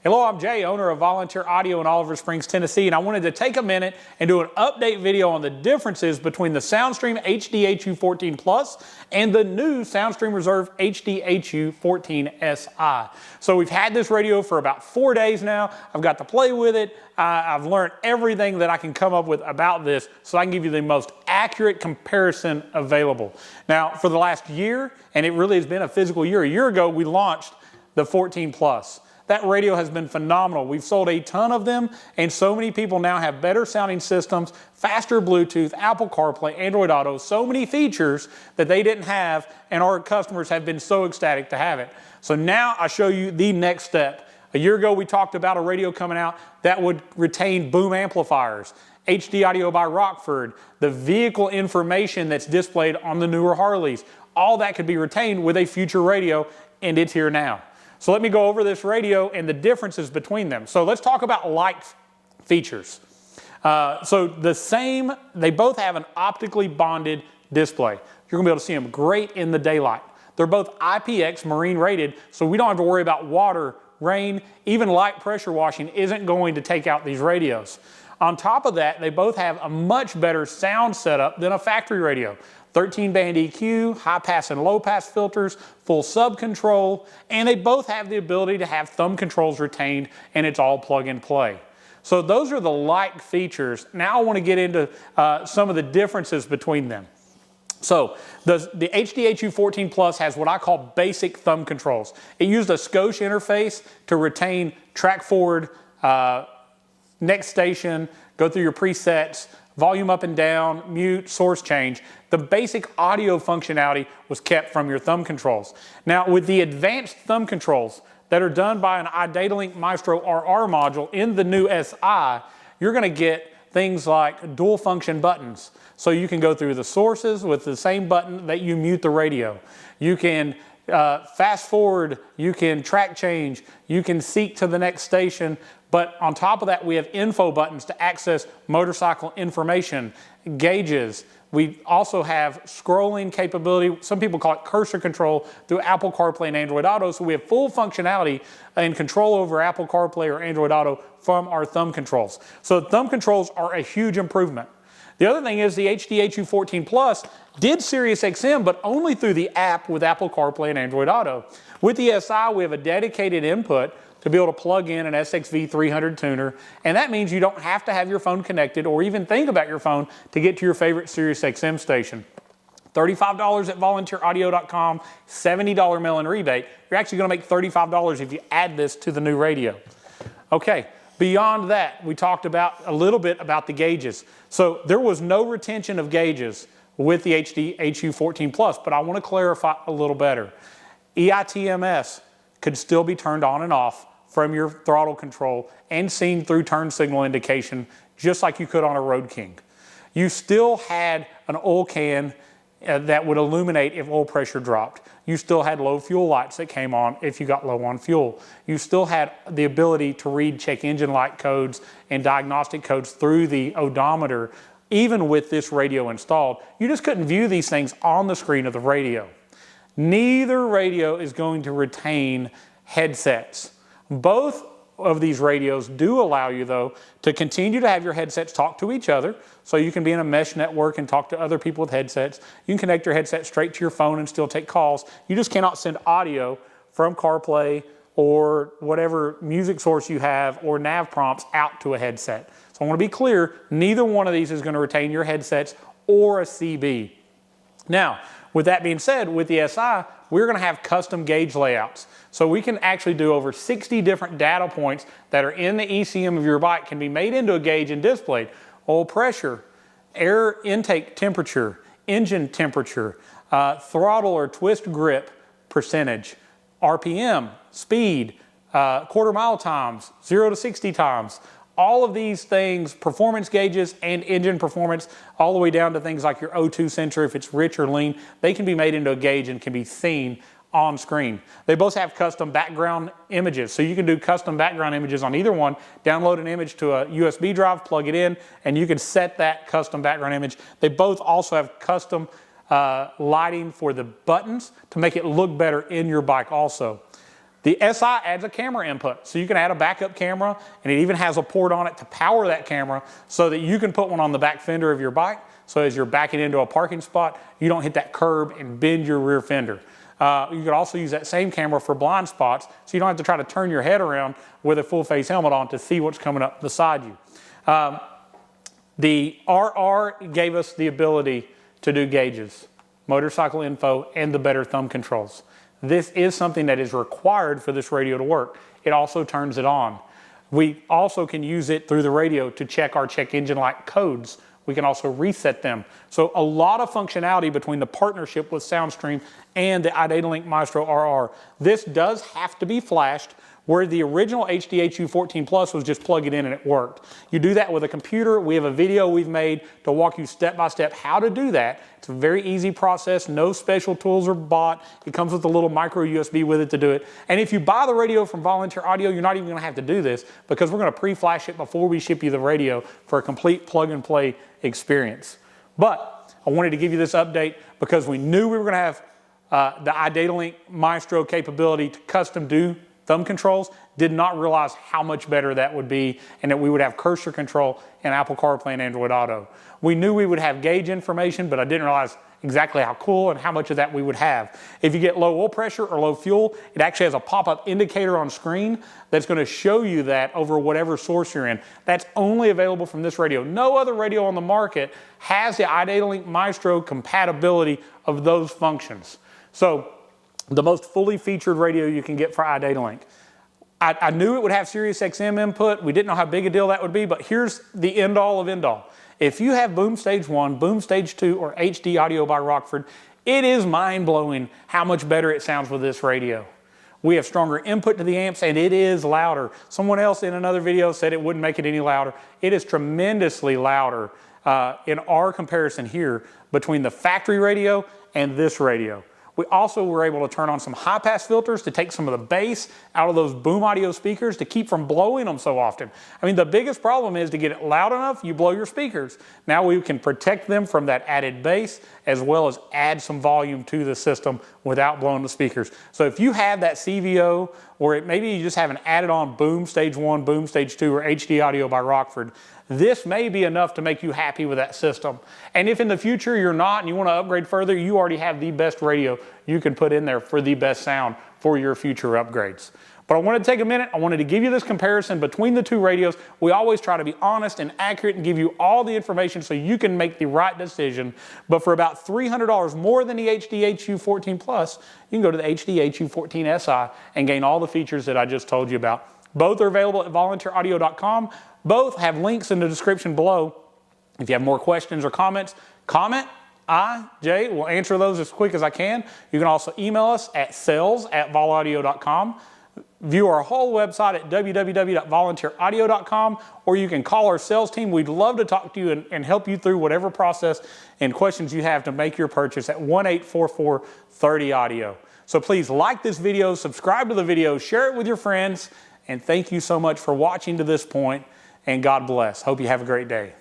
Hello, I'm Jay, owner of Volunteer Audio in Oliver Springs, Tennessee, and I wanted to take a minute and do an update video on the differences between the Soundstream HDHU14 Plus and the new Soundstream Reserve HDHU14si. So we've had this radio for about 4 days now. I've got to play with it. I've learned everything that I can come up with about this so I can give you the most accurate comparison available. Now, for the last year, and it really has been a physical year, a year ago we launched the 14 Plus. That radio has been phenomenal. We've sold a ton of them, and so many people now have better sounding systems, faster Bluetooth, Apple CarPlay, Android Auto, so many features that they didn't have, and our customers have been so ecstatic to have it. So now I show you the next step. A year ago we talked about a radio coming out that would retain boom amplifiers, HD audio by Rockford, the vehicle information that's displayed on the newer Harleys. All that could be retained with a future radio, and it's here now. So let me go over this radio and the differences between them. So let's talk about light features. They both have an optically bonded display. You're gonna be able to see them great in the daylight. They're both IPX marine rated, so we don't have to worry about water, rain, even light pressure washing isn't going to take out these radios. On top of that, they both have a much better sound setup than a factory radio. 13-band EQ, high-pass and low-pass filters, full sub-control, and they both have the ability to have thumb controls retained, and it's all plug-and-play. So those are the like features. Now I want to get into some of the differences between them. So the HDHU14 Plus has what I call basic thumb controls. It used a Scosche interface to retain track forward, next station, go through your presets, volume up and down, mute, source change. The basic audio functionality was kept from your thumb controls. Now with the advanced thumb controls that are done by an iDataLink Maestro RR module in the new SI, you're gonna get things like dual function buttons. So you can go through the sources with the same button that you mute the radio. You can fast forward, you can track change, you can seek to the next station, but on top of that we have info buttons to access motorcycle information, gauges. We also have scrolling capability, some people call it cursor control, through Apple CarPlay and Android Auto, so we have full functionality and control over Apple CarPlay or Android Auto from our thumb controls. So thumb controls are a huge improvement. The other thing is the HDHU14 Plus did Sirius XM, but only through the app with Apple CarPlay and Android Auto. With the SI, we have a dedicated input to be able to plug in an SXV300 tuner, and that means you don't have to have your phone connected or even think about your phone to get to your favorite Sirius XM station. $35 at volunteeraudio.com, $70 mail-in rebate. You're actually gonna make $35 if you add this to the new radio. Okay. Beyond that, we talked about a little bit about the gauges. So there was no retention of gauges with the HDHU14 Plus, but I want to clarify a little better. EITMS could still be turned on and off from your throttle control and seen through turn signal indication, just like you could on a Road King. You still had an oil can that would illuminate if oil pressure dropped. You still had low fuel lights that came on if you got low on fuel. You still had the ability to read check engine light codes and diagnostic codes through the odometer, even with this radio installed. You just couldn't view these things on the screen of the radio. Neither radio is going to retain headsets. Both of these radios do allow you, though, to continue to have your headsets talk to each other, so you can be in a mesh network and talk to other people with headsets. You can connect your headset straight to your phone and still take calls. You just cannot send audio from CarPlay or whatever music source you have or nav prompts out to a headset. So I want to be clear, neither one of these is going to retain your headsets or a CB. Now, with that being said, with the SI, we're going to have custom gauge layouts. So we can actually do over 60 different data points that are in the ECM of your bike can be made into a gauge and displayed. Oil pressure, air intake temperature, engine temperature, throttle or twist grip percentage, RPM, speed, quarter mile times, 0 to 60 times. All of these things, performance gauges and engine performance, all the way down to things like your O2 sensor, if it's rich or lean, they can be made into a gauge and can be seen on screen. They both have custom background images, so you can do custom background images on either one, download an image to a USB drive, plug it in, and you can set that custom background image. They both also have custom lighting for the buttons to make it look better in your bike also. The SI adds a camera input, so you can add a backup camera, and it even has a port on it to power that camera so that you can put one on the back fender of your bike, so as you're backing into a parking spot, you don't hit that curb and bend your rear fender. You could also use that same camera for blind spots, so you don't have to try to turn your head around with a full face helmet on to see what's coming up beside you. The RR gave us the ability to do gauges, motorcycle info, and the better thumb controls. This is something that is required for this radio to work. It also turns it on. We also can use it through the radio to check our check engine light codes. We can also reset them. So a lot of functionality between the partnership with Soundstream and the iDataLink Maestro RR. This does have to be flashed, where the original HDHU14 Plus was just plug it in and it worked. You do that with a computer. We have a video we've made to walk you step by step how to do that. It's a very easy process. No special tools are bought. It comes with a little micro USB with it to do it. And if you buy the radio from Volunteer Audio, you're not even going to have to do this, because we're going to pre-flash it before we ship you the radio for a complete plug and play experience. But I wanted to give you this update because we knew we were going to have the iDataLink Maestro capability to custom do thumb controls. Did not realize how much better that would be, and that we would have cursor control in Apple CarPlay and Android Auto. We knew we would have gauge information, but I didn't realize exactly how cool and how much of that we would have. If you get low oil pressure or low fuel, it actually has a pop-up indicator on screen that's going to show you that over whatever source you're in. That's only available from this radio. No other radio on the market has the iDataLink Maestro compatibility of those functions. So the most fully featured radio you can get for iDataLink. I knew it would have Sirius XM input. We didn't know how big a deal that would be, but here's the end all of end all. If you have Boom Stage 1, Boom Stage 2, or HD Audio by Rockford, it is mind-blowing how much better it sounds with this radio. We have stronger input to the amps, and it is louder. Someone else in another video said it wouldn't make it any louder. It is tremendously louder in our comparison here between the factory radio and this radio. We also were able to turn on some high-pass filters to take some of the bass out of those Boom Audio speakers to keep from blowing them so often. I mean, the biggest problem is to get it loud enough, you blow your speakers. Now we can protect them from that added bass, as well as add some volume to the system without blowing the speakers. So if you have that CVO, or maybe you just have an added on Boom Stage 1, Boom Stage 2, or HD Audio by Rockford, this may be enough to make you happy with that system. And if in the future you're not and you want to upgrade further, you already have the best radio you can put in there for the best sound for your future upgrades. But I wanted to take a minute. I wanted to give you this comparison between the two radios. We always try to be honest and accurate and give you all the information so you can make the right decision. But for about $300 more than the HDHU14 Plus, you can go to the HDHU14si and gain all the features that I just told you about. Both are available at volunteeraudio.com. Both have links in the description below. If you have more questions or comments, comment. Jay, will answer those as quick as I can. You can also email us at sales@volaudio.com. View our whole website at www.volunteeraudio.com, or you can call our sales team. We'd love to talk to you and help you through whatever process and questions you have to make your purchase at 1-844-30-AUDIO. So please like this video, subscribe to the video, share it with your friends, and thank you so much for watching to this point, and God bless. Hope you have a great day.